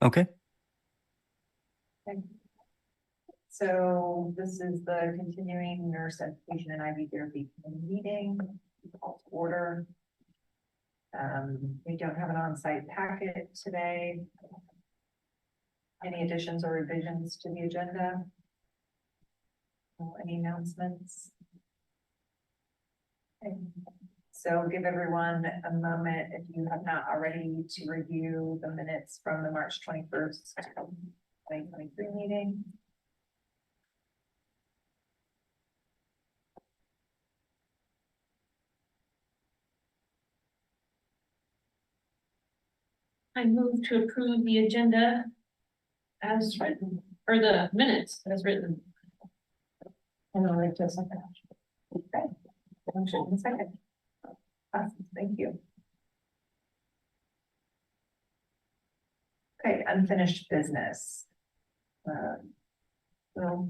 Okay. Okay. So this is the continuing nurse education and IV therapy committee meeting, call to order. We don't have an on-site packet today. Any additions or revisions to the agenda? Any announcements? Okay. So give everyone a moment, if you have not already, to review the minutes from the March 21st, 2023 meeting. I move to approve the agenda as written, or the minutes as written. And I'll wait to a second. Okay. Motion in a second. Awesome. Thank you. Okay, unfinished business. So,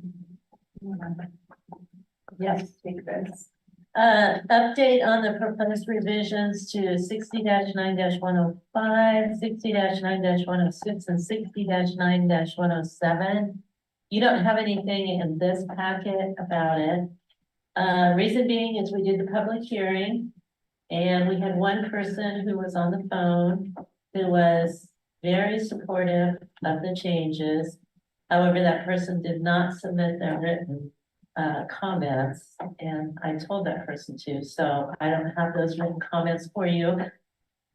yes, take this. Update on the proposed revisions to 60-9-105, 60-9-106, and 60-9-107. You don't have anything in this packet about it. Reason being is we did the public hearing and we had one person who was on the phone who was very supportive of the changes. However, that person did not submit their written comments, and I told that person to, so I don't have those written comments for you.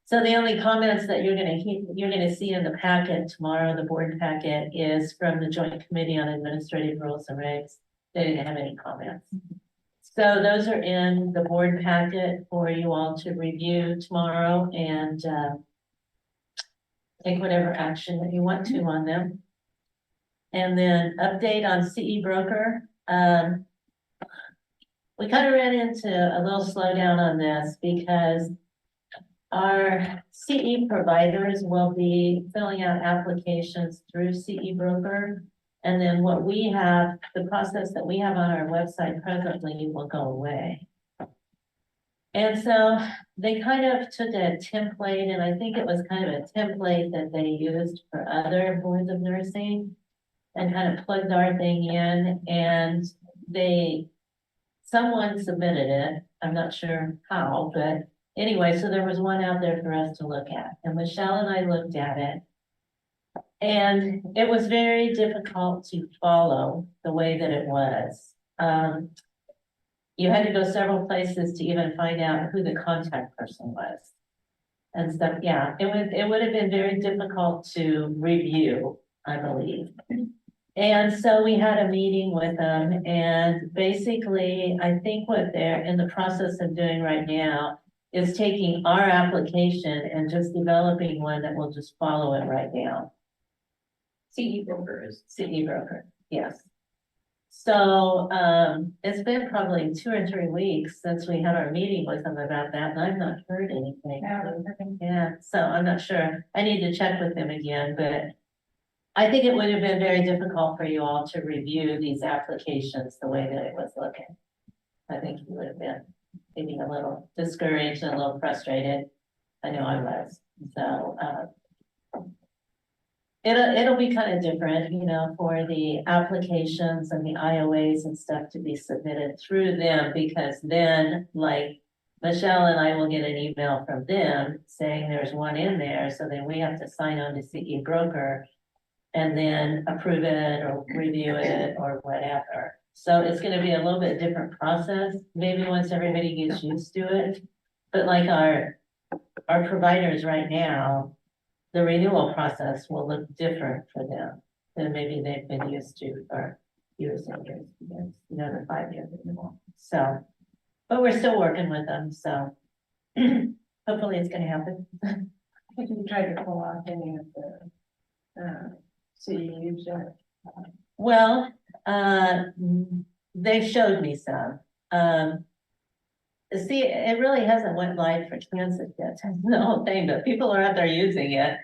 So the only comments that you're gonna see in the packet tomorrow, the board packet, is from the Joint Committee on Administrative Rules and Regs. They didn't have any comments. So those are in the board packet for you all to review tomorrow and take whatever action that you want to on them. And then update on CE broker. We kind of ran into a little slowdown on this because our CE providers will be filling out applications through CE broker. And then what we have, the process that we have on our website presently will go away. And so they kind of took a template, and I think it was kind of a template that they used for other boards of nursing and kind of plugged our thing in, and someone submitted it. I'm not sure how, but anyway, so there was one out there for us to look at, and Michelle and I looked at it. And it was very difficult to follow the way that it was. You had to go several places to even find out who the contact person was. And stuff, yeah, it would have been very difficult to review, I believe. And so we had a meeting with them, and basically, I think what they're in the process of doing right now is taking our application and just developing one that will just follow it right now. CE broker, yes. So it's been probably 2 or 3 weeks since we had our meeting with them about that, and I've not heard anything. Yeah, so I'm not sure. I need to check with them again, but I think it would have been very difficult for you all to review these applications the way that it was looking. I think you would have been maybe a little discouraged and a little frustrated. I know I was. So it'll be kind of different, you know, for the applications and the IOAs and stuff to be submitted through them, because then, like, Michelle and I will get an email from them saying there's one in there, so then we have to sign on to CE broker and then approve it or review it or whatever. So it's going to be a little bit different process, maybe once everybody gets used to it. But like our providers right now, the renewal process will look different for them than maybe they've been used to for years and years, you know, the 5-year renewal. So, but we're still working with them, so hopefully it's going to happen. We can try to pull off any of the CEs. Well, they showed me some. See, it really hasn't went live for Kansas yet. That's the whole thing, but people are out there using it.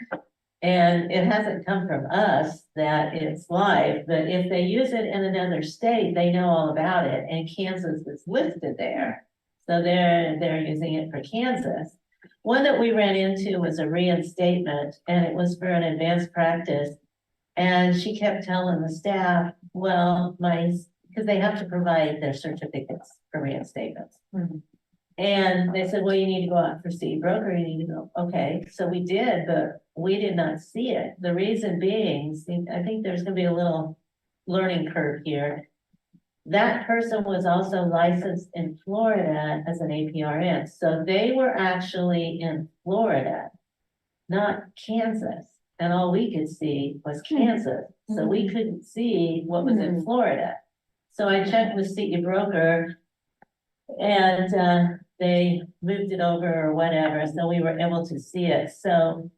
And it hasn't come from us that it's live, but if they use it in another state, they know all about it, and Kansas is listed there. So they're using it for Kansas. One that we ran into was a reinstatement, and it was for an advanced practice. And she kept telling the staff, well, because they have to provide their certificates for reinstatements. Mhm. And they said, well, you need to go out for CE broker, you need to go, okay, so we did, but we did not see it. The reason being, see, I think there's gonna be a little learning curve here. That person was also licensed in Florida as an APRN, so they were actually in Florida, not Kansas. And all we could see was Kansas, so we couldn't see what was in Florida. So I checked with CE broker and they moved it over or whatever, so we were able to see it. So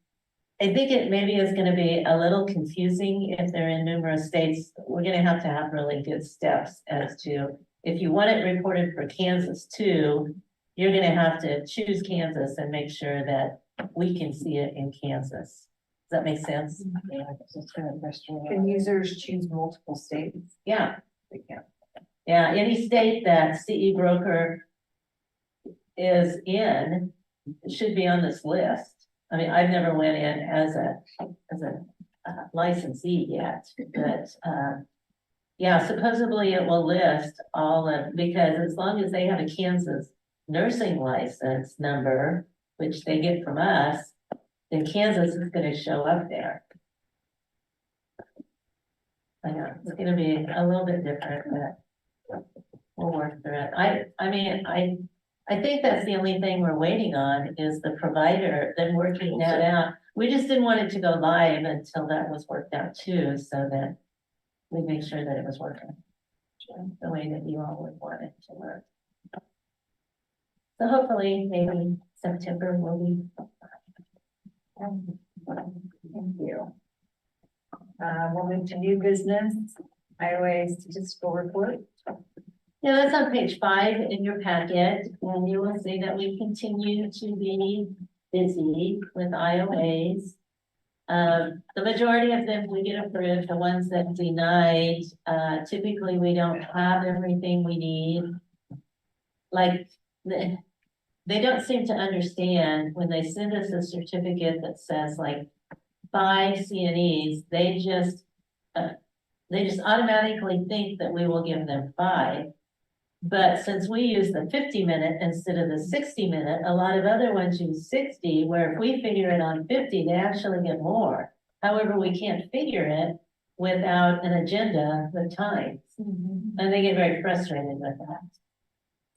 I think it maybe is gonna be a little confusing if they're in numerous states. We're gonna have to have really good steps as to, if you want it reported for Kansas too, you're gonna have to choose Kansas and make sure that we can see it in Kansas. Does that make sense? Can users choose multiple states? Yeah, They can. yeah, any state that CE broker is in should be on this list. I mean, I've never went in as a licensee yet, but, yeah, supposedly it will list all of, because as long as they have a Kansas nursing license number, which they get from us, then Kansas is gonna show up there. I know, it's gonna be a little bit different, but we'll work through it. I mean, I think that's the only thing we're waiting on is the provider, them working that out. We just didn't want it to go live until that was worked out too, so that we make sure that it was working the way that you all would want it to work. So hopefully, maybe September will be. Thank you. We'll move to new business, IOA statistical report. Yeah, that's on page 5 in your packet, and you will see that we continue to be busy with IOAs. The majority of them we get approved, the ones that denied, typically we don't have everything we need. Like, they don't seem to understand when they send us a certificate that says like 5 CNEs, they just automatically think that we will give them 5. But since we use the 50-minute instead of the 60-minute, a lot of other ones use 60, where if we figure it on 50, they actually get more. However, we can't figure it without an agenda with times, and they get very frustrated with that.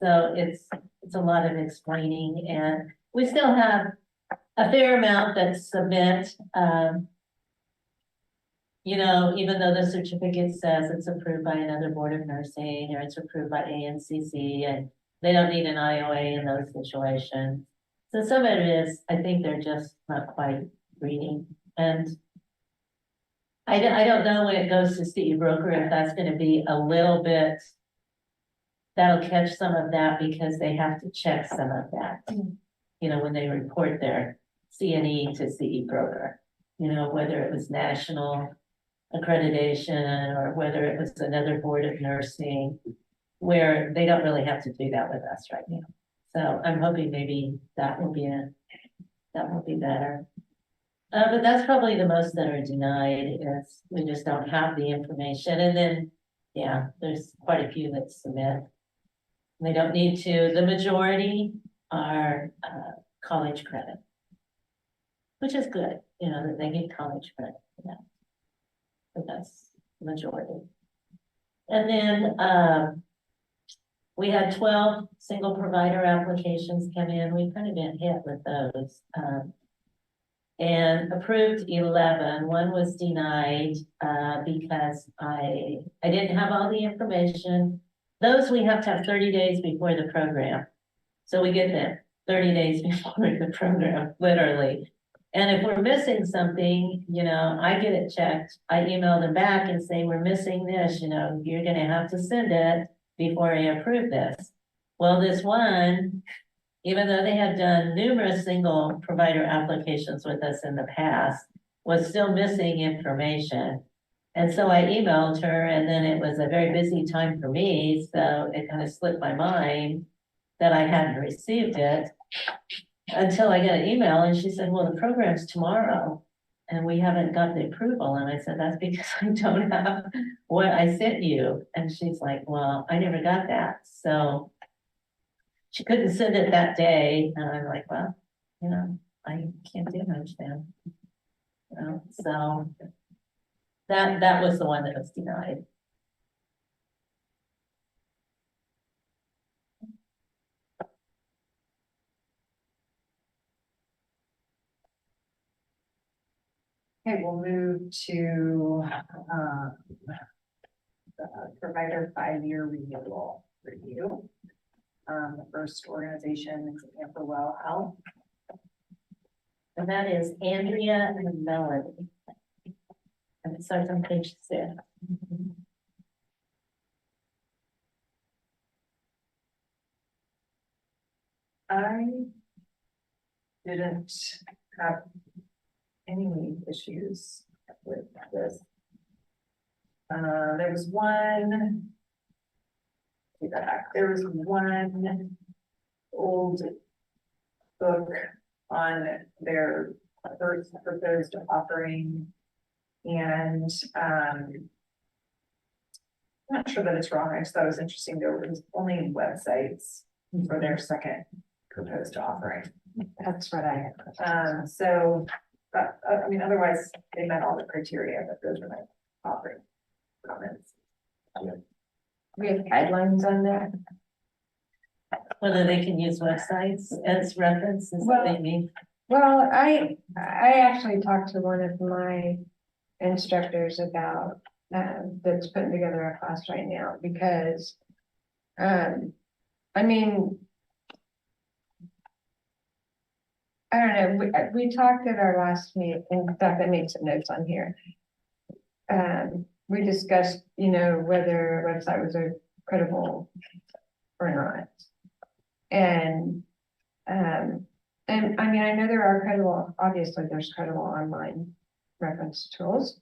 So it's a lot of explaining, and we still have a fair amount that submit, you know, even though the certificate says it's approved by another board of nursing or it's approved by ANCC, and they don't need an IOA in those situations. So some of it is, I think they're just not quite reading. And I don't know when it goes to CE broker if that's going to be a little bit, that'll catch some of that because they have to check some of that. You know, when they report their CNE to CE broker, you know, whether it was national accreditation or whether it was another board of nursing, where they don't really have to do that with us right now. So I'm hoping maybe that will be better. But that's probably the most that are denied, is we just don't have the information. And then, yeah, there's quite a few that submit. They don't need to. The majority are college credit, which is good, you know, that they get college credit for that. But that's the majority. And then we had 12 single provider applications come in. We've kind of been hit with those. And approved 11. One was denied because I didn't have all the information. Those we have to have 30 days before the program. So we get them 30 days before the program, literally. And if we're missing something, you know, I get it checked. I email them back and say, we're missing this, you know, you're gonna have to send it before I approve this. Well, this one, even though they had done numerous single provider applications with us in the past, was still missing information. And so I emailed her, and then it was a very busy time for me, so it kind of slipped my mind that I hadn't received it. until I got an email and she said, well, the program's tomorrow. And we haven't got the approval. And I said, that's because I don't have what I sent you. And she's like, well, I never got that. So she couldn't send it that day. And I'm like, well, you know, I can't do much then. You know, so that was the one that was denied. Okay, we'll move to, the provider 5-year renewal review. The first organization is Amperwell Health. And that is Andrea and Melanie. And it starts on page 6. I didn't have any issues with this. There was one. Take that back. There was one old book on their first proposed offering. And I'm not sure that it's wrong. I just thought it was interesting. There was only websites for their second proposed offering. That's what I had. So, I mean, otherwise, they met all the criteria, but those were my offering comments. We have guidelines on that. Whether they can use websites as references, what they mean. Well, I actually talked to one of my instructors about, that's putting together a class right now, because, I mean, I don't know, we talked at our last meeting, in fact, I made some notes on here. We discussed, you know, whether a website was credible or not. And I mean, I know there are credible, obviously there's credible online reference tools,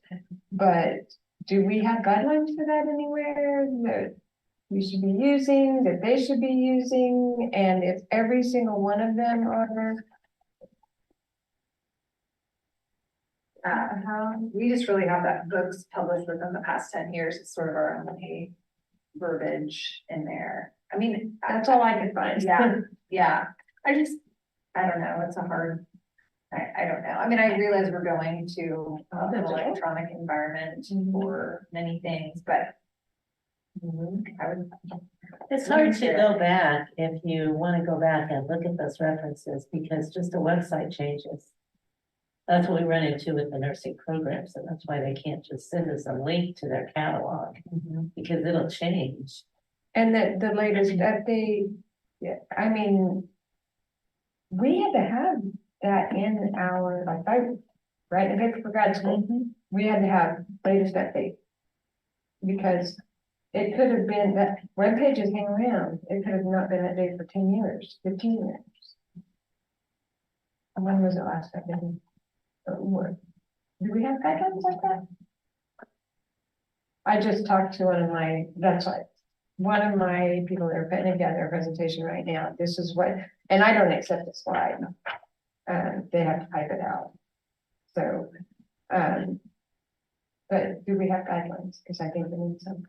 but do we have guidelines for that anywhere that we should be using, that they should be using? And if every single one of them are, We just really have that books published within the past 10 years. It's sort of our only verbiage in there. I mean, that's all I could find. yeah, yeah. I don't know. It's a hard, I don't know. I mean, I realize we're going to an electronic environment for many things, but I would. It's hard to go back if you want to go back and look at those references, because just a website changes. That's what we run into with the nursing programs, and that's why they can't just send us a link to their catalog, because it'll change. And the latest update, yeah, I mean, we had to have that in our, like, right, in paper for grad school, we had to have latest update. Because it could have been that web pages hang around, it could have not been updated for 10 years, 15 years. And when was it last updated? Do we have guidelines like that? I just talked to one of my people that are putting together a presentation right now. This is what, and I don't accept the slide. They have to type it out. So, but do we have guidelines? Because I think we need some.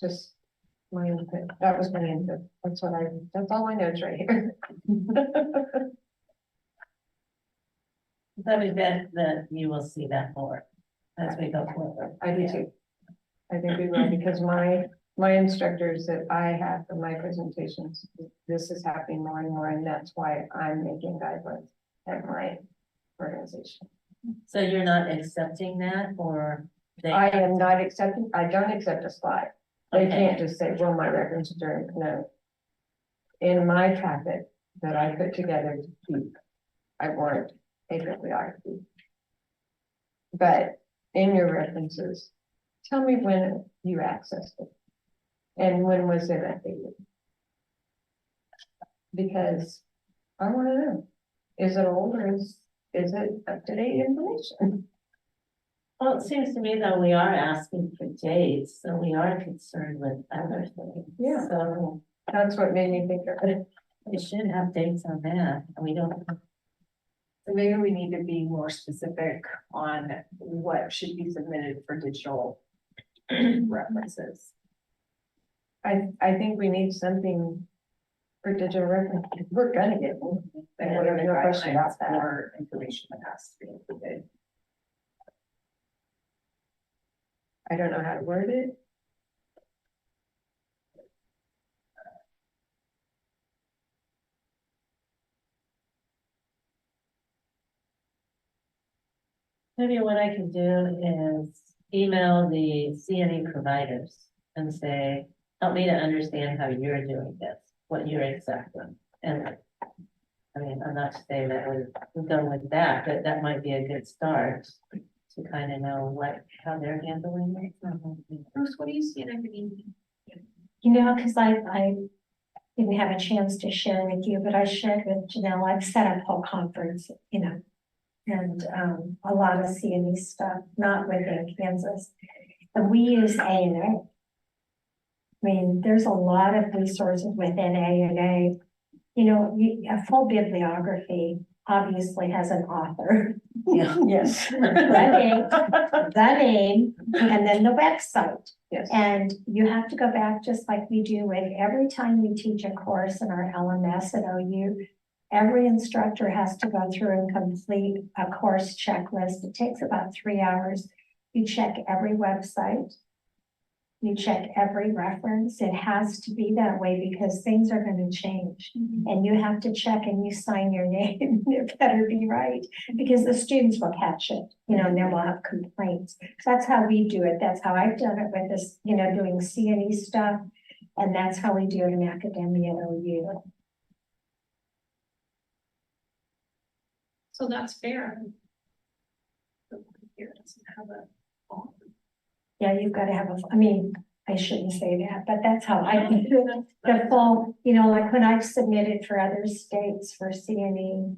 Just my input. That was my input. That's all my notes right here. So we bet that you will see that more as we go forward. I do too. I think we will, because my instructors that I have for my presentations, this is happening more and more, and that's why I'm making guidelines at my organization. So you're not accepting that, or they? I am not accepting, I don't accept a slide. They Okay. can't just say, well, my references are, no. In my packet that I put together to keep, I want a bibliography. But in your references, tell me when you accessed it. And when was it updated? Because I want to know, is it old or is it up-to-date information? Well, it seems to me that we are asking for dates, so we are concerned with other things. Yeah. So, That's what made me think of it. We should have dates on that, and we don't, So maybe we need to be more specific on what should be submitted for digital references. I think we need something for digital reference. We're gonna get one. And what are the No question guidelines about that. for information that has to be included? I don't know how to word it. maybe what I can do is email the CNE providers and say, help me to understand how you're doing this, what you're accepting. And I mean, I'm not saying that we're done with that, but that might be a good start to kind of know how they're handling it. Bruce, what do you see in everything? You know, because I didn't have a chance to share with you, but I shared with Janelle, I've set up a whole conference, you know. And a lot of CNE stuff, not within Kansas. And we use A&A. I mean, there's a lot of resources within A&A. You know, a full bibliography obviously has an author. Yeah. Yes. The name, and then the website. Yes. And you have to go back, just like we do with every time we teach a course in our LMS at OU, every instructor has to go through and complete a course checklist. It takes about 3 hours. You check every website. You check every reference. It has to be that way because things are going to change. And you have to check and you sign your name. It better be right because the students will catch it, you know, and then we'll have complaints. So that's how we do it. That's how I've done it with this, you know, doing CNE stuff. And that's how we do it in academia at OU. So that's fair. Here doesn't have a. Yeah, you've got to have I mean, I shouldn't say that, but that's how I do it. The full, you know, like when I've submitted for other states for CNE,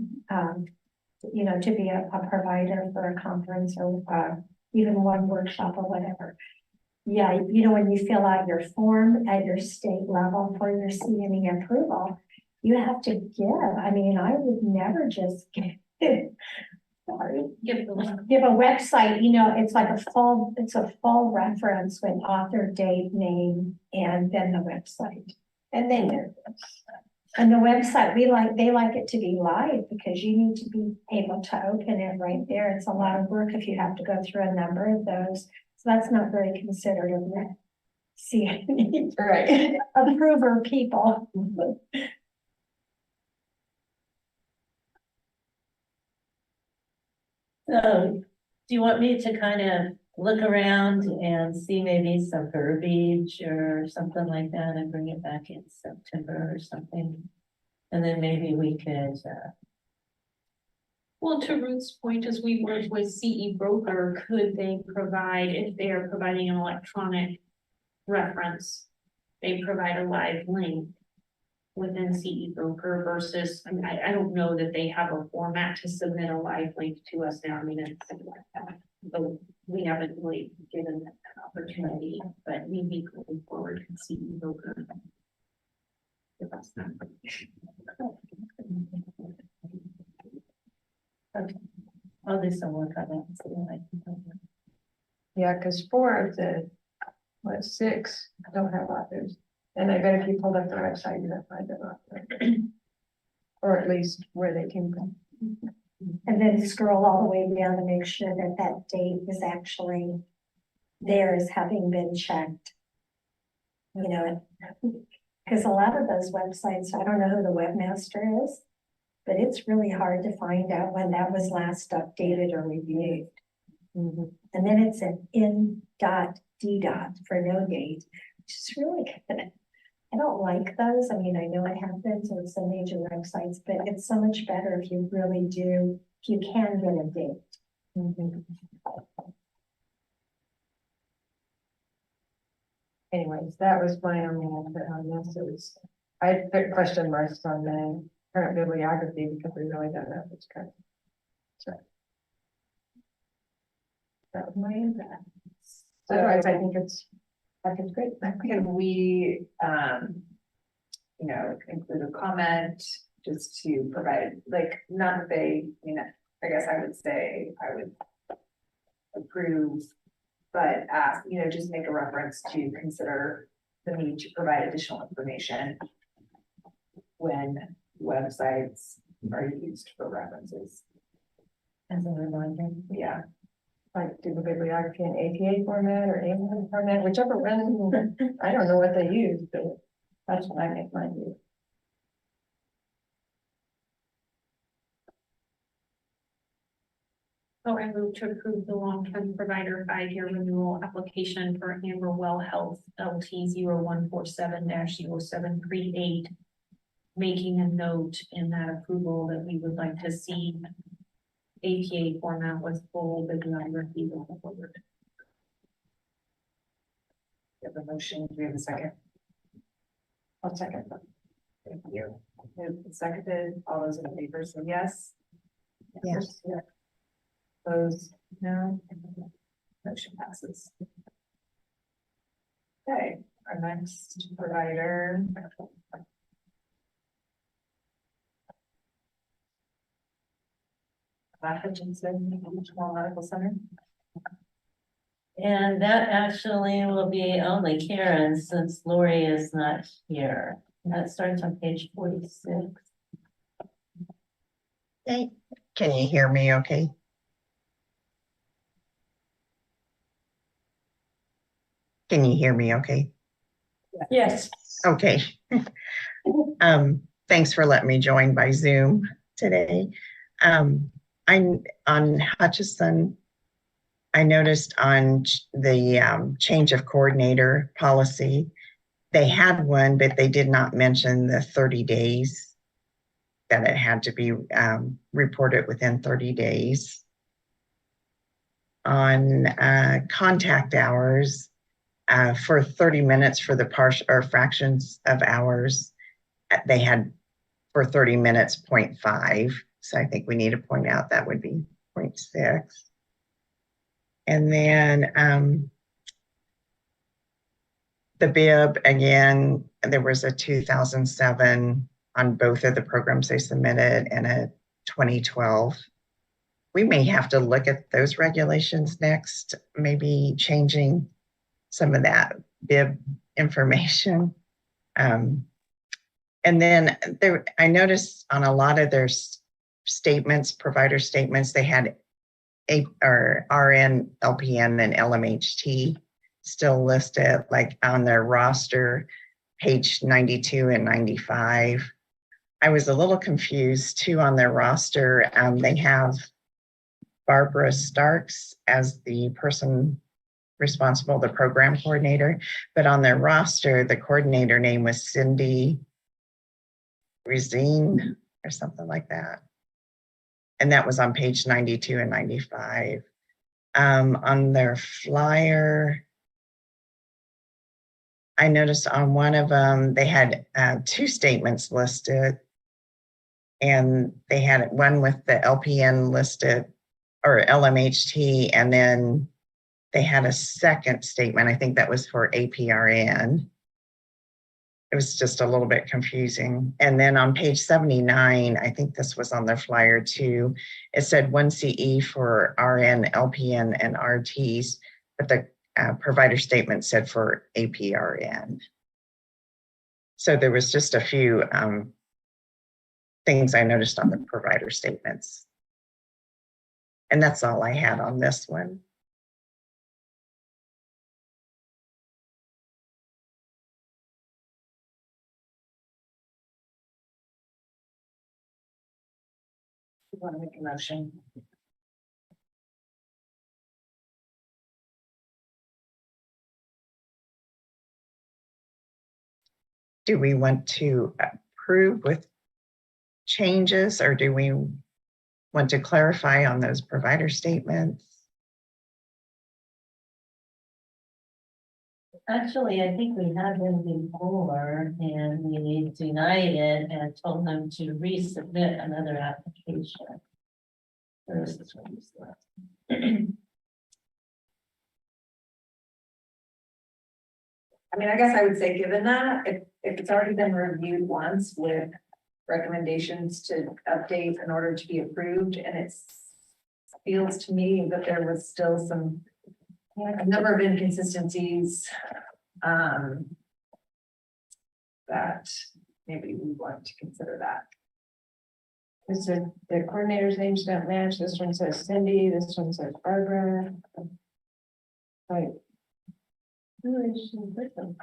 you know, to be a provider for a conference or even one workshop or whatever. Yeah, you know, when you fill out your form at your state level for your CNE approval, you have to give. I mean, I would never just give. Sorry. Give the link. Give a website, you know, it's like it's a full reference with author, date, name, and then the website. And then, and the website, they like it to be live because you need to be able to open it right there. It's a lot of work if you have to go through a number of those. So that's not very considerate of the CNE Right. approver people. So, do you want me to kind of look around and see maybe some verbiage or something like that and bring it back in September or something? And then maybe we could, Well, to Ruth's point, as we work with CE broker, could they provide, if they are providing an electronic reference, they provide a live link within CE broker versus, I mean, I don't know that they have a format to submit a live link to us now. I mean, it's something like that. But we haven't really given that opportunity, but maybe going forward, CE broker. Give us that. okay, I'll do some work on that. And see what I can do. Yeah, because 4 of the, 6 don't have authors. And I bet if you pulled up the website, you're gonna find them author. Or at least where they came from. And then scroll all the way down to make sure that that date is actually there as having been checked. You know, because a lot of those websites, I don't know who the webmaster is, but it's really hard to find out when that was last updated or reviewed. Mm-hmm. And then it's an in.d. for no date, which is really good. I don't like those. I mean, I know it happens with some major websites, but it's so much better if you really do, if you can get a date. Mm-hmm. Anyways, that was my only input on this. It was, I put question marks on the current bibliography because we really don't know if it's current. So. That was my input. Otherwise, I think it's great. Can we, you know, include a comment, just to provide, like, not that they, you know, I guess I would say, I would approve, but ask, you know, just make a reference to consider the need to provide additional information when websites are used for references. As a reminder. Yeah, Like do the bibliography in APA format or AIM format, whichever one, I don't know what they use, but that's what I make mine do. So I move to approve the long-term provider 5-year renewal application for Amber Well Health LT 0147-0738. Making a note in that approval that we would like to see APA format with full bibliography going forward. we have a motion, do we have a second? I'll second. Thank you. Moved and seconded, all those in favor say yes. Yes. Opposed, no. Motion passes. Okay, our next provider. Hutchinson Regional Medical Center. And that actually will be only Karen since Lori is not here. And that starts on page 46. Hey, can you hear me okay? Can you hear me okay? Yes. Okay. Thanks for letting me join by Zoom today. I'm on Hutchison. I noticed on the change of coordinator policy, they had one, but they did not mention the 30 days that it had to be reported within 30 days. On contact hours, for 30 minutes for the partial or fractions of hours, they had for 30 minutes 0.5. So I think we need to point out that would be 0.6. And then the bib, again, there was a 2007 on both of the programs they submitted and a 2012. We may have to look at those regulations next, maybe changing some of that bib information. And then there, I noticed on a lot of their statements, provider statements, they had RN, LPN, and LMHT still listed, like on their roster, page 92 and 95. I was a little confused too on their roster. They have Barbara Starks as the person responsible, the program coordinator, but on their roster, the coordinator name was Cindy Rezine or something like that. And that was on page 92 and 95. On their flyer, I noticed on one of them, they had 2 statements listed, and they had one with the LPN listed or LMHT, and then they had a second statement. I think that was for APRN. It was just a little bit confusing. And then on page 79, I think this was on their flyer too, it said 1 CE for RN, LPN, and RTs, but the provider statement said for APRN. So there was just a few things I noticed on the provider statements. And that's all I had on this one. You want to make a motion? Do we want to approve with changes, or do we want to clarify on those provider statements? Actually, I think we had them before and we denied it and told them to resubmit another application. This is what you said. I mean, I guess I would say, given that, if it's already been reviewed once with recommendations to update in order to be approved, and it's feels to me that there was still a number of inconsistencies, that maybe we want to consider that. Is the coordinator's names don't match, this one says Cindy, this one says Barbara. Like. who is she with them?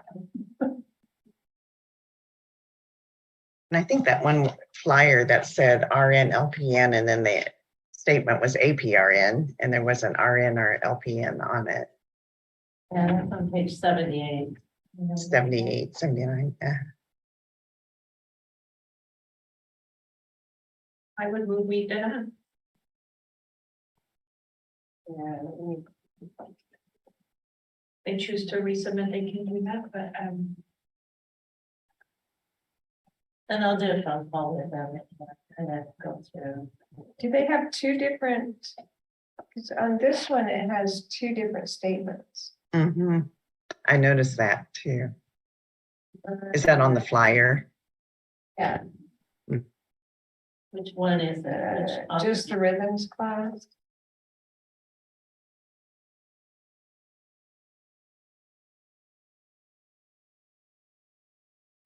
And I think that one flyer that said RN, LPN, and then the statement was APRN, and there was an RN or LPN on it, Yeah, that's on page 78. 78, 79, yeah. I would move we did that. Yeah, They choose to resubmit, they can do that, but, And I'll do a phone call with them and then go through. do they have two different? Because on this one, it has two different statements. Mm-hmm. I noticed that too. Is that on the flyer? Yeah, Which one is it? Which just the rhythms class.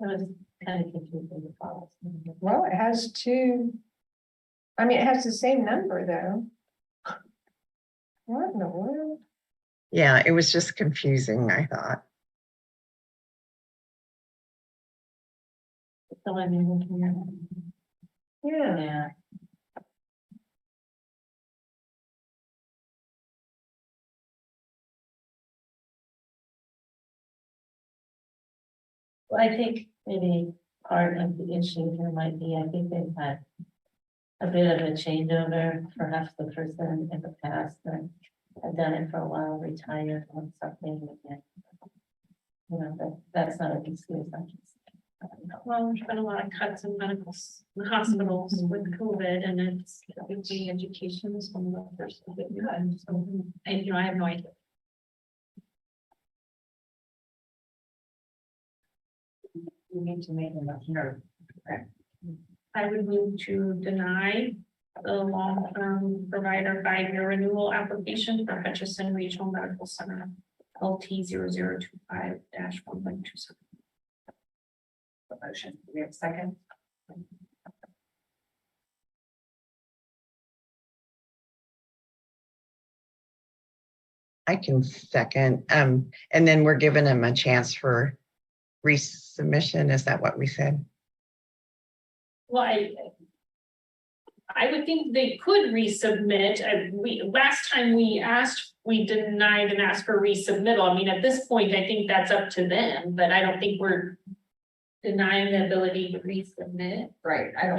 I was kind of confused with the policy. Well, it has two. I mean, it has the same number though. What in the world? Yeah, it was just confusing, I thought. So I mean, Yeah. yeah. Well, I think maybe part of the issue here might be, I think they've had a bit of a changeover, perhaps the person in the past that had done it for a while, retired on something. And, you know, that's not an excuse, I just. well, there's been a lot of cuts in the hospitals with COVID, and it's the education is one of the first. So, and, I have no idea. We need to make a motion or. I would move to deny the long-term provider 5-year renewal application for Hutchinson Regional Medical Center, LT 0025-1.27. Motion, do we have a second? I can second. And then we're giving them a chance for resubmission. Is that what we said? Well, I would think they could resubmit. Last time we asked, we denied and asked for resubmittal. I mean, at this point, I think that's up to them, but I don't think we're denying the ability to resubmit. Right, I don't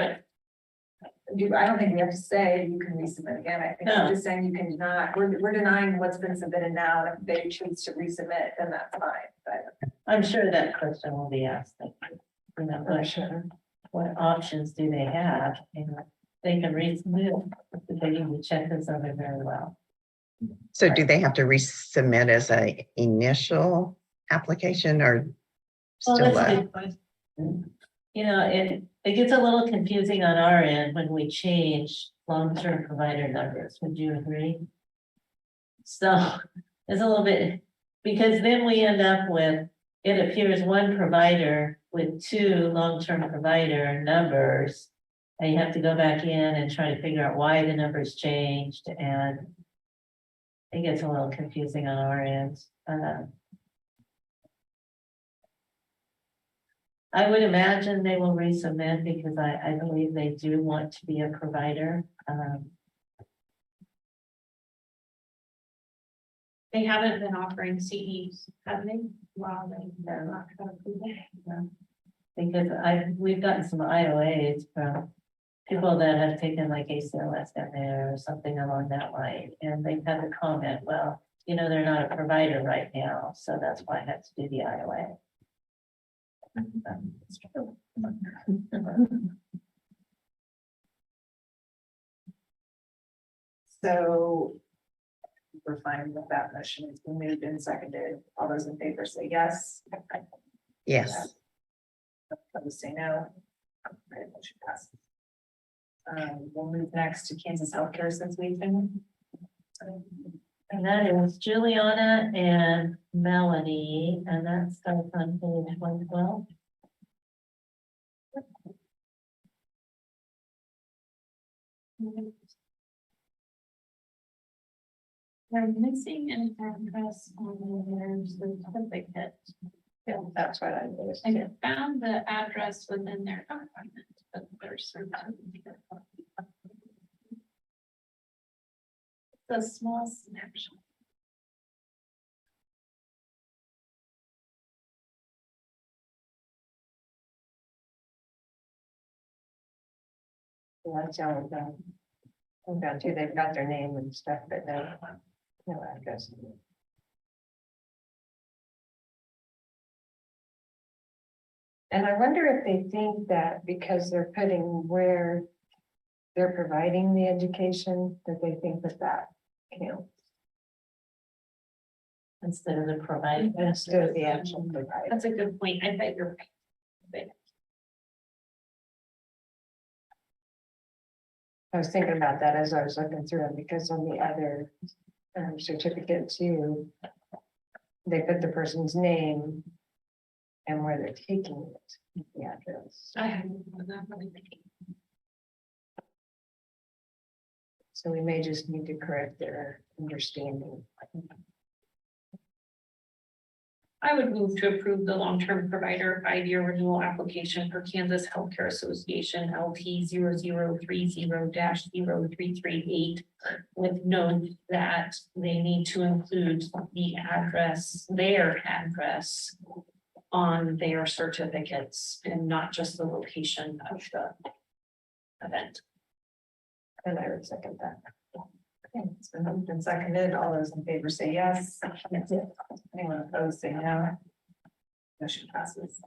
think we have to say you can resubmit again. I think No. we're just saying you can deny, we're denying what's been submitted now, and if they choose to resubmit, then that's fine, but. I'm sure that question will be asked. You know, Sure. what options do they have? You know, they can resubmit, but they need to check this over very well. So do they have to resubmit as a initial application or Well, still? that's a good question. You know, it gets a little confusing on our end when we change long-term provider numbers. Would you agree? So it's a little bit, because then we end up with, it appears one provider with two long-term provider numbers. And you have to go back in and try to figure out why the numbers changed, and it gets a little confusing on our end. I would imagine they will resubmit because I believe they do want to be a provider. They haven't been offering CEs, have they? Wow, they're not gonna do that. Because we've gotten some IOAs from people that have taken like ACLS down there or something along that line. And they've had the comment, well, you know, they're not a provider right now, so that's why I had to do the IOA. It's true. So we're fine with that motion. It's been moved and seconded. All those in favor say yes. Yes. Opposed say no. Okay, motion passes. We'll move next to Kansas Healthcare Association. And that is Juliana and Melanie, and that starts on page 112. They're missing an address on their certificate. Yeah, that's what I was. I found the address within their document, but there's certificate. It's a small snapshot. That's how we've done. We've got two, they've got their name and stuff, but no address. And I wonder if they think that because they're putting where they're providing the education, that they think that that counts Instead of the provider. instead of the actual provider. That's a good point. I bet you're right. I was thinking about that as I was looking through them, because on the other certificate too, they put the person's name and where they're taking it, the address. I haven't done that really. So we may just need to correct their understanding. I would move to approve the long-term provider 5-year renewal application for Kansas Healthcare Association LT 0030-0338 with note that they need to include the address, their address on their certificates and not just the location of the event. And I would second that. Okay, it's been moved and seconded. All those in favor say yes. Anyone opposed say no. Motion passes.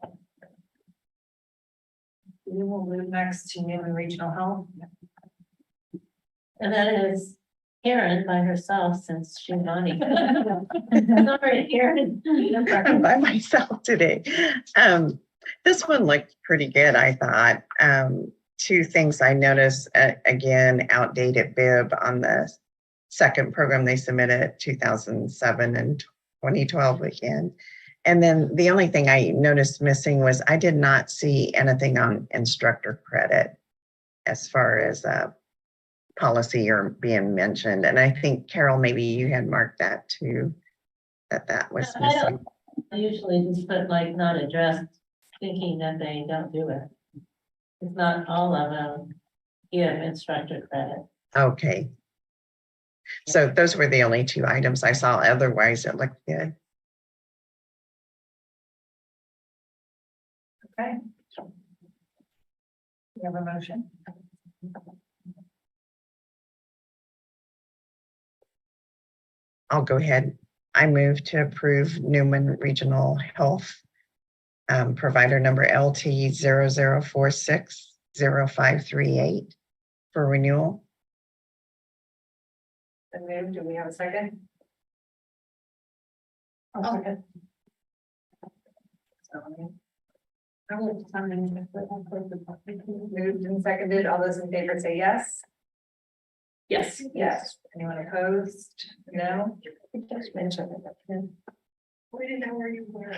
We will move next to Newman Regional Health. And that is Karen by herself since she's Bonnie. Sorry, Karen. I'm by myself today. This one looked pretty good, I thought. Two things I noticed, again, outdated bib on the second program they submitted 2007 and 2012 weekend. And then the only thing I noticed missing was I did not see anything on instructor credit as far as policy or being mentioned. And I think Carol, maybe you had marked that too, that was missing. I usually just put like not addressed, thinking that they don't do it. It's not all of them give instructor credit. Okay. So those were the only two items I saw. Otherwise, it looked good. Okay. We have a motion. I'll go ahead. I move to approve Newman Regional Health provider number LT 00460538 for renewal. Been moved. Do we have a second? Second. I will determine if Moved and seconded. All those in favor say yes. yes. Yes. Anyone opposed? No. Just mention it. We didn't know where you were.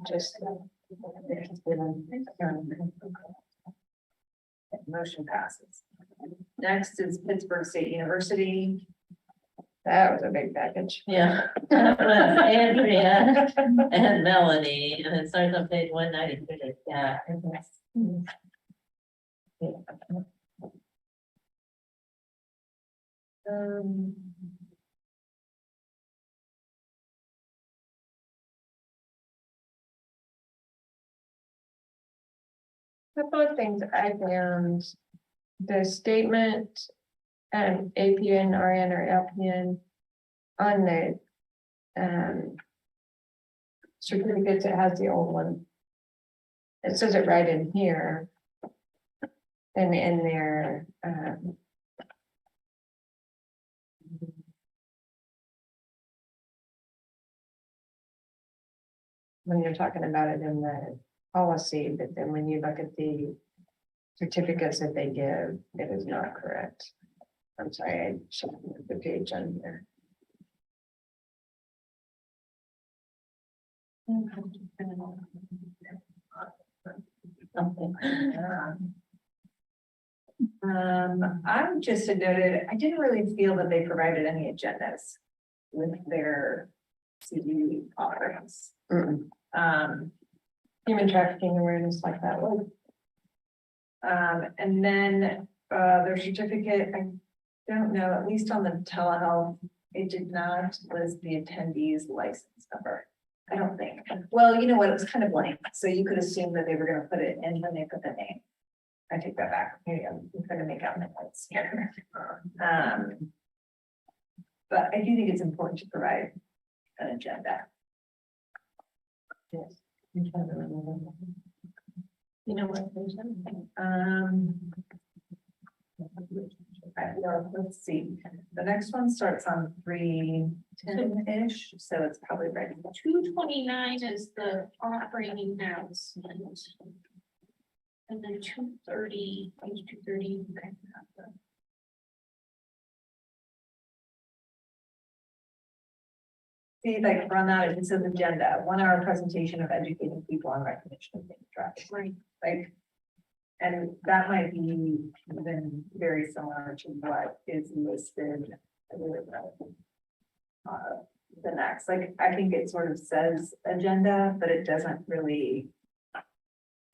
Just. Motion passes. Next is Pittsburgh State University. That was a big package. Yeah, that was Andrea and Melanie, and it starts on page 193. Yeah. Couple of things I found, the statement, APN, RN or LPN on the, certificates, it has the old one. It says it right in here. And in their, when you're talking about it in the policy, but then when you look at the certificates that they give, it is not correct. I'm sorry, I should have the page on here. Something. I just had noted, I didn't really feel that they provided any agendas with their CDE offerings. Human trafficking awareness like that one. And then, their certificate, I don't know, at least on the telehealth, it did not list the attendee's license number. I don't think. Well, you know what, it was kind of blank, so you could assume that they were gonna put it in when they put the name. I take that back. Maybe I'm trying to make out my notes here. But I do think it's important to provide an agenda. Yes. You know what? There's something. Let's see, the next one starts on 3:10-ish, so it's probably right. 229 is the offering announcement. And then 230, page 230. See, like run out, it says agenda, 1 hour presentation of educating people on recognition of human trafficking. Right. Like, and that might be even very similar to what is listed. The next, like, I think it sort of says agenda, but it doesn't really.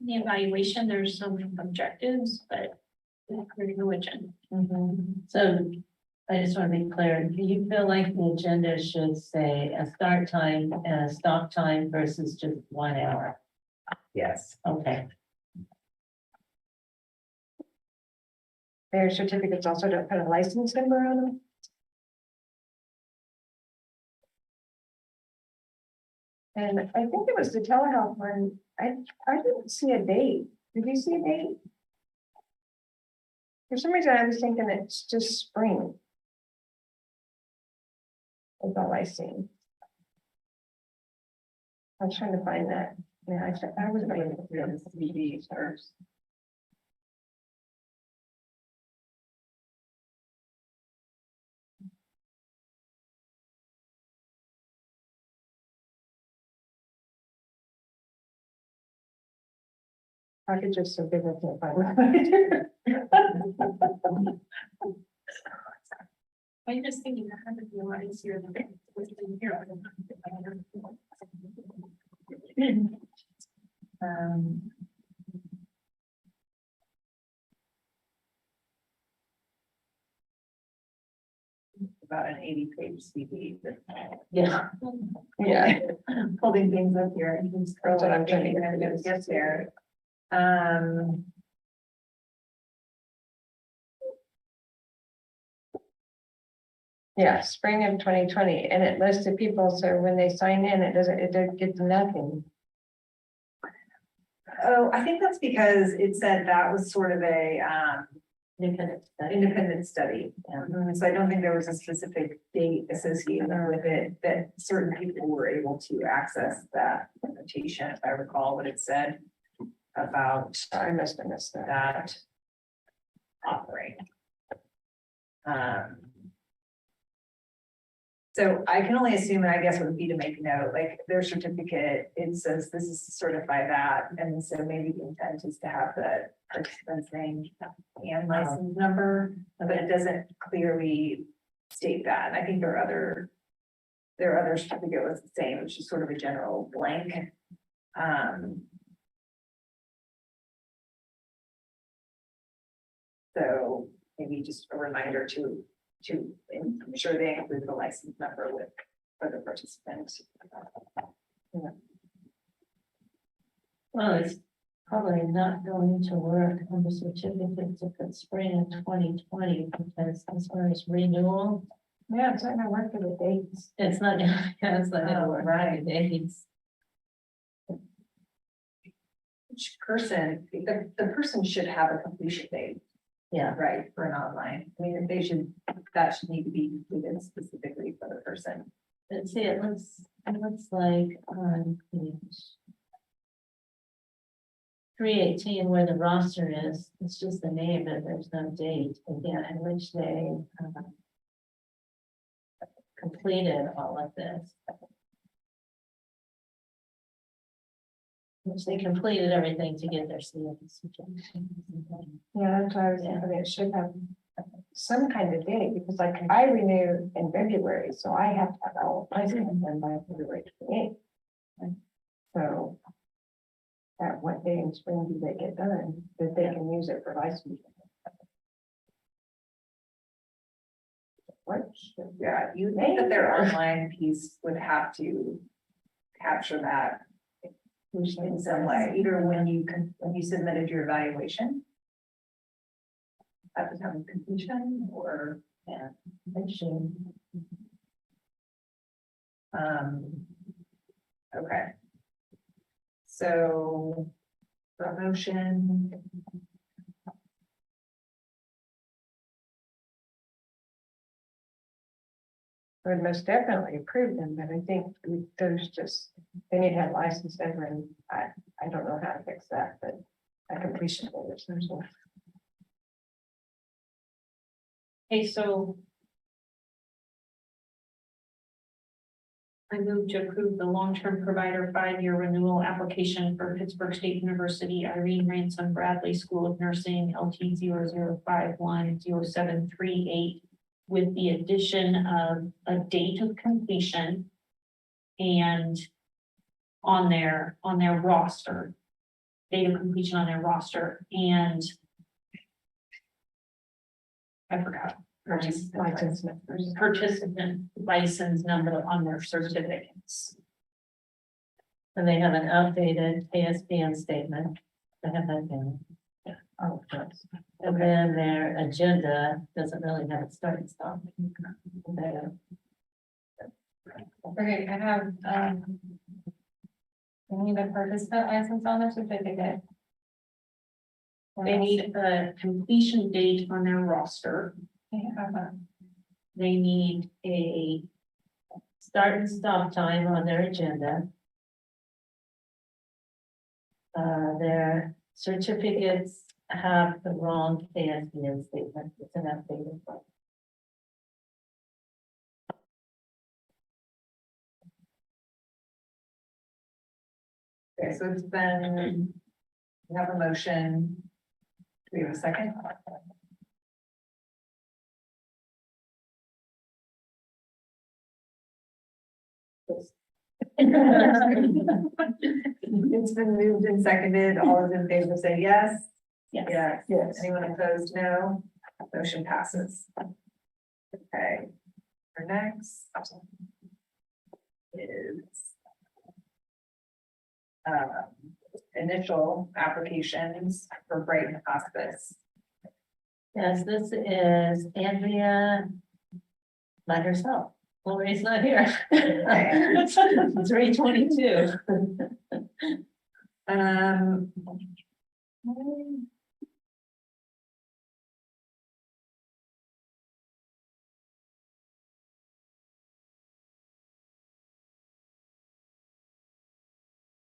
The evaluation, there's some objectives, but there's no agenda. So I just want to be clear, do you feel like the agenda should say a start time and a stop time versus just 1 hour? Yes. Okay, Their certificates also don't put a license number on them. And I think it was the telehealth one, I didn't see a date. Did you see a date? For some reason, I was thinking it's just spring. That's all I seen. I was trying to find that. Yeah, I was waiting for the CD first. I could just so big I can't find it. I'm just thinking that had to be a lot easier than it was in here. About an 80-page CD. yeah, Yeah. Holding things up here, you can scroll That's what up I'm trying to and get it at. gets there. Yeah, spring of 2020, and it lists the people, so when they sign in, it doesn't get nothing. Oh, I think that's because it said that was sort of a, independent study. independent study. So I don't think there was a specific date associated with it that certain people were able to access that notation, if I recall what it said about I must have missed that. that offering. So I can only assume, and I guess would be to make a note, like their certificate, it says this is to certify that, and so maybe the intent is to have the participant's name and license number, but it doesn't clearly state that, and I think their other certificate was the same, it's just sort of a general blank. So maybe just a reminder to ensure they include the license number with, for the participant. Well, it's probably not going to work on the certificates if it's spring of 2020, because as far as renewal, Yeah, it's not gonna work for the dates. it's not, it's not gonna Oh, work. right. It's, Each person, the person should have a completion date, yeah, right, for an online. I mean, they should, that should need to be included specifically for the person. but see, it looks, it looks like on page 318, where the roster is, it's just the name, but there's no date again in which they completed all of this. Which they completed everything to get their CNE. Yeah, that's why I was thinking it should have some kind of date, because like I renew in February, so I have to have all my stuff done by February 28th. So at what day in spring do they get done, that they can use it for licensing? What? Yeah, you think that their online piece would have to capture that in some way, either when you submitted your evaluation at the time of completion, or, yeah, it should. Okay. So, promotion. I would most definitely approve them, but I think there's just, they need to have license ever, and I don't know how to fix that, but a completion bonus, there's one. Okay, so I move to approve the long-term provider 5-year renewal application for Pittsburgh State University Irene Ransom Bradley School of Nursing LT 00510738 with the addition of a date of completion and on their roster, date of completion on their roster, and I forgot. Participant license number on their certificates. And they have an updated ASPN statement. They have that down. Oh, yes. And then their agenda doesn't really have a start and stop. There. Okay, I have, we need a participant license on their certificate. They need a completion date on their roster. They need a Start and stop time on their agenda. Their certificates have the wrong ASPN statement. It's an updated one. Okay, so it's been, we have a motion. Do we have a second? It's been moved and seconded. All those in favor say yes. Yes. Yes. Anyone opposed, no. Motion passes. Okay. Our next is initial applications for Brighton Hospice. Yes, this is Andrea by herself. Lori's not here. 322.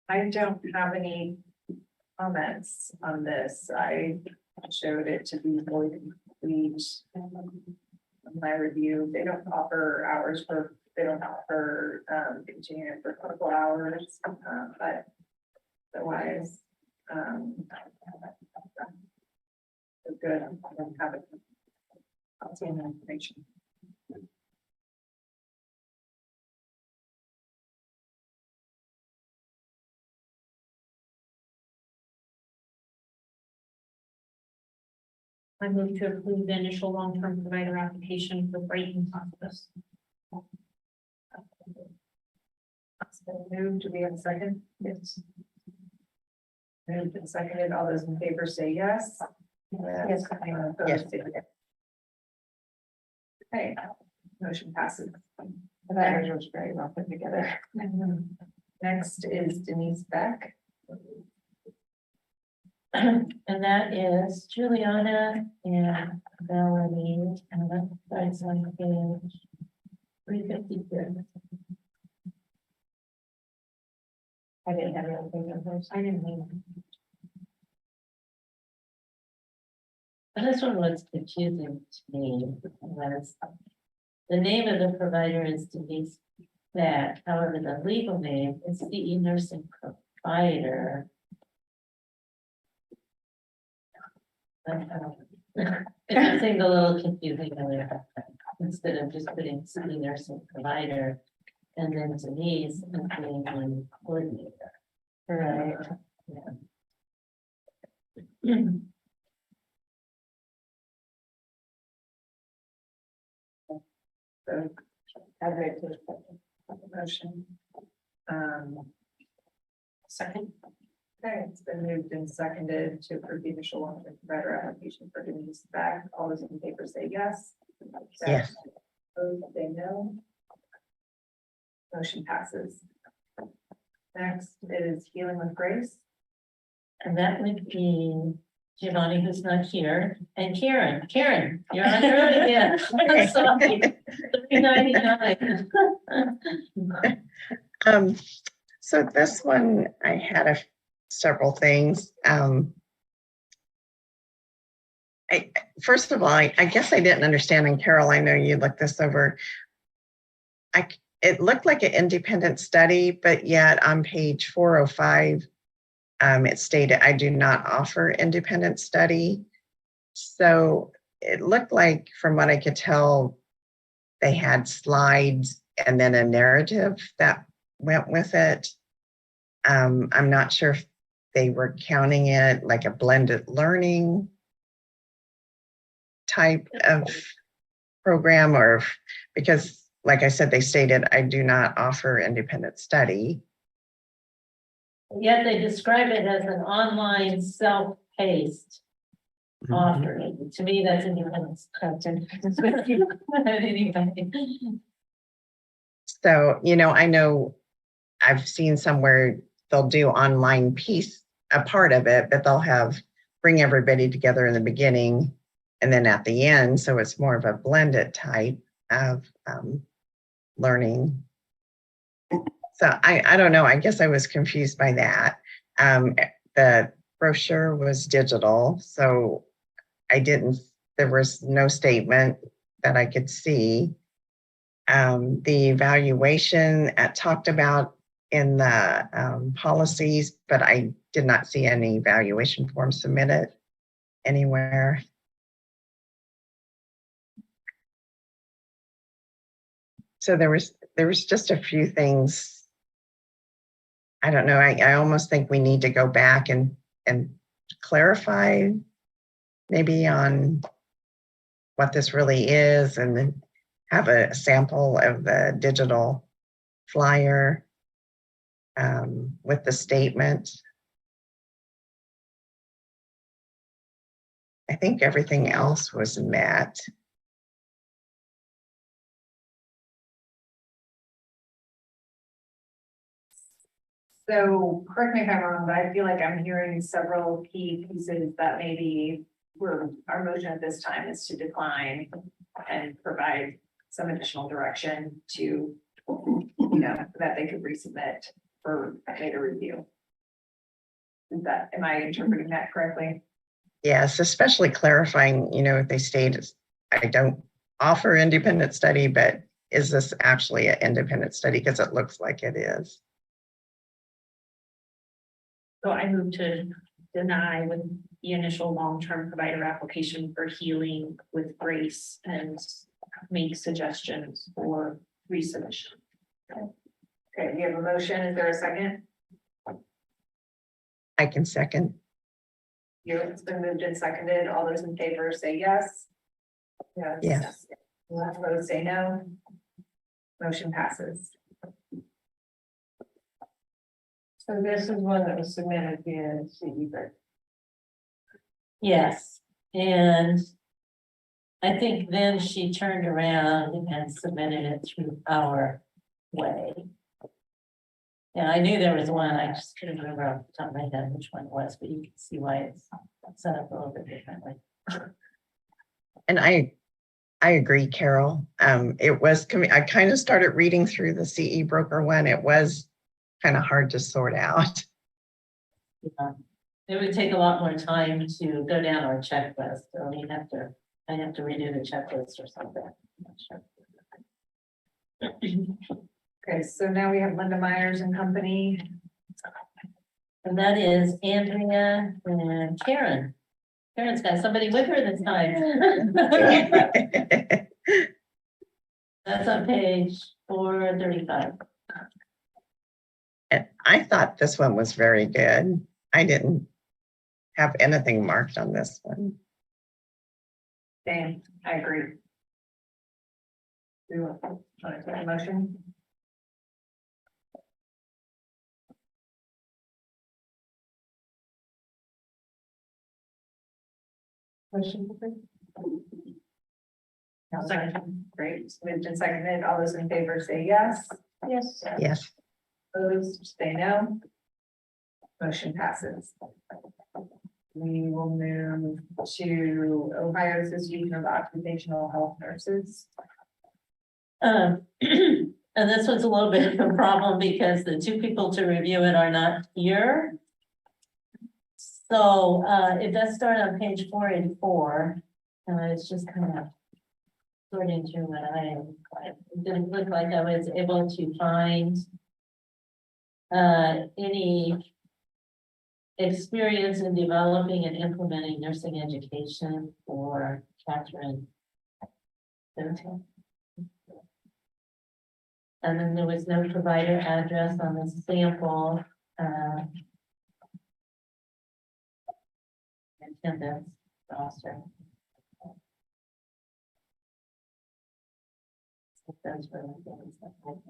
I don't have any comments on this. I showed it to be fully complete. In my review, they don't offer hours for, they don't offer continuing for clinical hours, but otherwise, they're good. I don't have it. I'll see the information. I move to approve the initial long-term provider application for Brighton Hospice. It's been moved. Do we have a second? Yes. Moved and seconded. All those in favor say yes. Yes. Anyone opposed, say yes. Okay, motion passes. That was very well put together. Next is Denise Beck. And that is Juliana and Melanie, and that starts on page 352. I didn't have anything on hers. I didn't know. This one was confusing to me, was the name of the provider is Denise Beck, however, the legal name is CE nursing provider. It just seemed a little confusing earlier, instead of just putting CE nursing provider, and then Denise and putting in coordinator. Right. Yeah. So, I'd like to accept the motion. Second. Okay, it's been moved and seconded to approve the initial long-term provider application for Denise Beck. All those in favor say yes. Yes. Opposed, say no. Motion passes. Next is Healing with Grace. And that would be Giovanni, who's not here, and Karen, you're on your own again. I'm sorry. $3.99. So this one, I had several things. First of all, I guess I didn't understand, and Carol, I know you looked this over. It looked like an independent study, but yet on page 405, it stated, I do not offer independent study. So it looked like, from what I could tell, they had slides and then a narrative that went with it. I'm not sure if they were counting it like a blended learning type of program, or because, like I said, they stated, I do not offer independent study. Yet they describe it as an online self-paced offering. To me, that's independence. Anyway. So, I know I've seen somewhere they'll do online piece, a part of it, but they'll bring everybody together in the beginning and then at the end. So it's more of a blended type of learning. So I don't know. I guess I was confused by that. The brochure was digital, so there was no statement that I could see. The evaluation talked about in the policies, but I did not see any evaluation form submitted anywhere. So there was just a few things. I don't know. I almost think we need to go back and clarify maybe on what this really is, and then have a sample of the digital flyer with the statement. I think everything else was met. So correct me if I'm wrong, but I feel like I'm hearing several key pieces that maybe our motion at this time is to decline and provide some additional direction to, that they could resubmit for later review. Am I interpreting that correctly? Yes, especially clarifying, if they state, I don't offer independent study, but is this actually an independent study? Because it looks like it is. So I move to deny with the initial long-term provider application for Healing with Grace and make suggestions for resubmission. Okay, we have a motion. Is there a second? I can second. It's been moved and seconded. All those in favor say yes. Yes. Opposed say no. Motion passes. So this is one that was submitted via CE. Yes, and I think then she turned around and submitted it through our way. And I knew there was one, I just couldn't remember off the top of my head which one it was, but you can see why it's set up a little bit differently. And I agree, Carol. It was, I kind of started reading through the CE broker one. It was kind of hard to sort out. Yeah. It would take a lot more time to go down our checklist, or I have to redo the checklist or something. I'm not sure. Okay, so now we have Linda Myers and Company. And that is Andrea and Karen. Karen's got somebody with her this time. That's on page 435. And I thought this one was very good. I didn't have anything marked on this one. Same, I agree. Do you want to take a motion? Motion. Second. Great, moved and seconded. All those in favor say yes. Yes. Yes. Opposed, say no. Motion passes. We will move to Ohio Association of Occupational Health Nurses. And this was a little bit of a problem because the two people to review it are not here. So it does start on page 484. It's just kind of sorting through what it didn't look like I was able to find any experience in developing and implementing nursing education for Catherine. And then there was no provider address on the sample. Attendance roster. Those were the things that I think.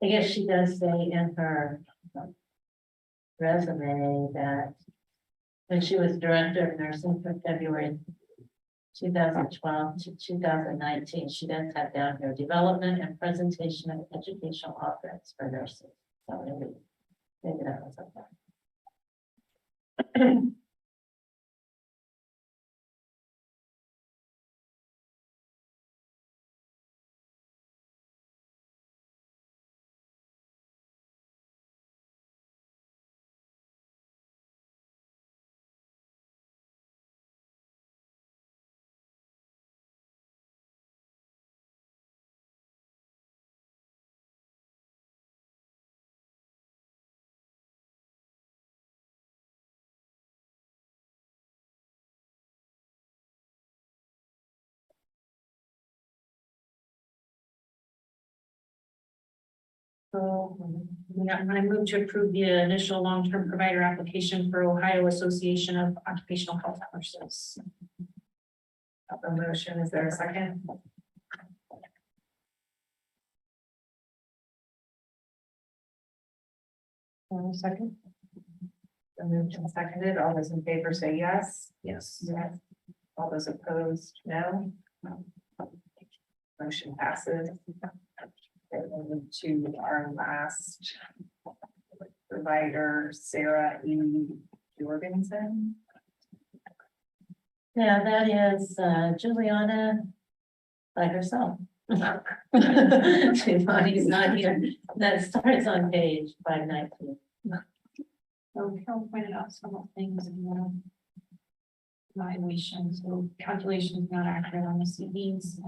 I guess she does say in her resume that when she was director of nursing from February 2012 to 2019, she does have down here development and presentation of educational offerings for nurses. So maybe that was okay. So, I move to approve the initial long-term provider application for Ohio Association of Occupational Health Nurses. A motion, is there a second? Second. Moved and seconded. All those in favor say yes. Yes. Yes. All those opposed, no. Motion passes. Okay, we'll move to our last provider, Sarah E. Jorgensen. Yeah, that is Juliana by herself. She's not here. That starts on page 519. So Carol pointed out some things in evaluation, so calculations not accurate on the CVs.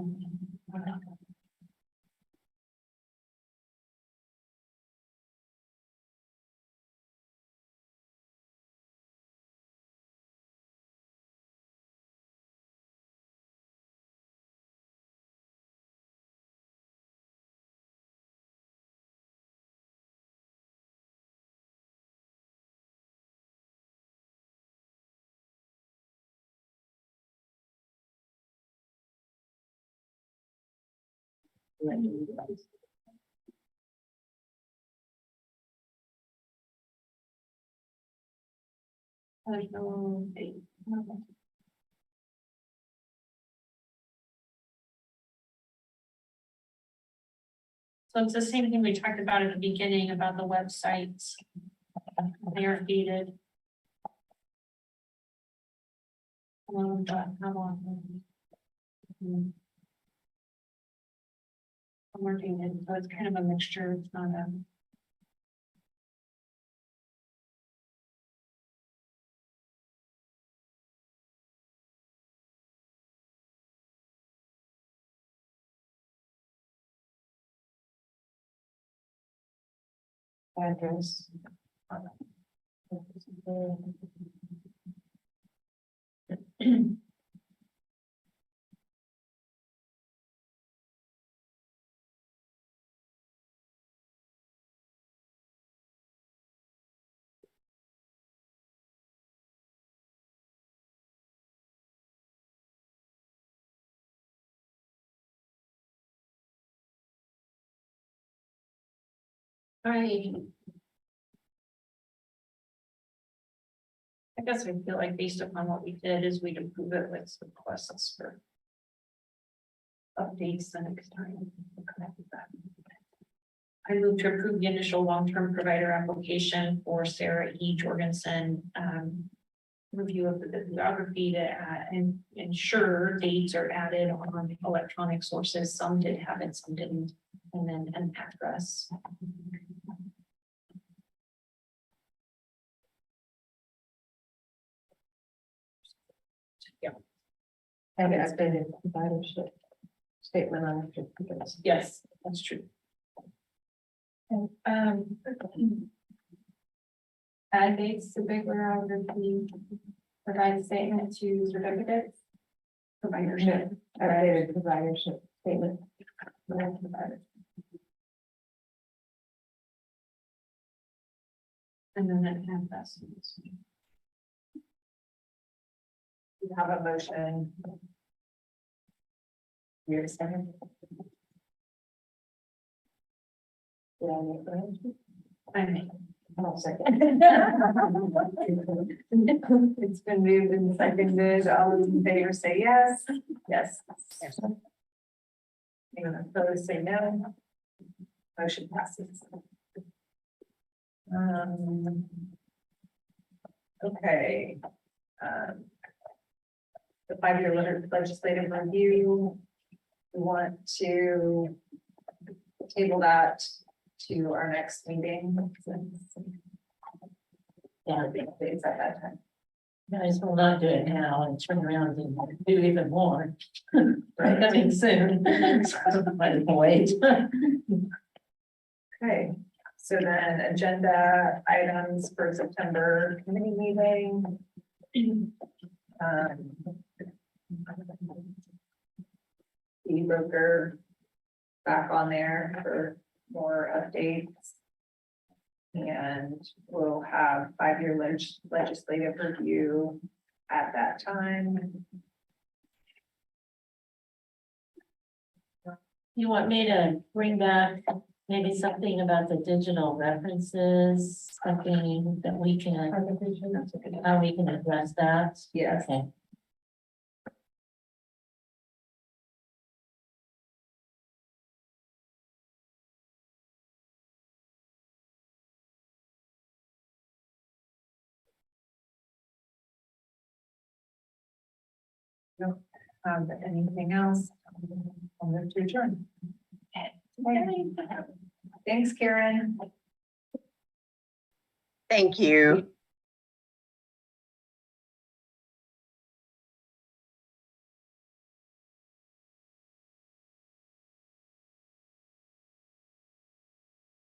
There's no date. So it's the same thing we talked about at the beginning about the websites. They are dated. But how long? More dated, so it's kind of a mixture, it's not a. Address. I guess I feel like based upon what we did is we'd approve it with some requests for. Updates the next time. I move to approve the initial long-term provider application for Sarah E. Jorgensen. Review of the bibliography to add and ensure dates are added on electronic sources. Some did have it, some didn't. And then an address. And it's been a providership statement on it. Yes, that's true. Add dates to bibliography, provide statement to certificates. Providership, updated providership statement. And then an address. We have a motion. You're second. I mean, I'll second. It's been moved and seconded. All those in favor say yes. Yes. Anyone opposed say no. Motion passes. Okay. The 5-year legislative review. We want to table that to our next meeting. Yeah, Dates at that time. guys will not do it now and turn around and do even more. Right, coming soon. Might as well wait. Okay, so then agenda items for September committee meeting. The broker back on there for more updates. And we'll have 5-year legislative review at that time. You want me to bring back maybe something about the digital references, something that we can, how we can address that? Yes. Okay. Anything else? I'll move to adjourn. Thanks, Karen. Thank you.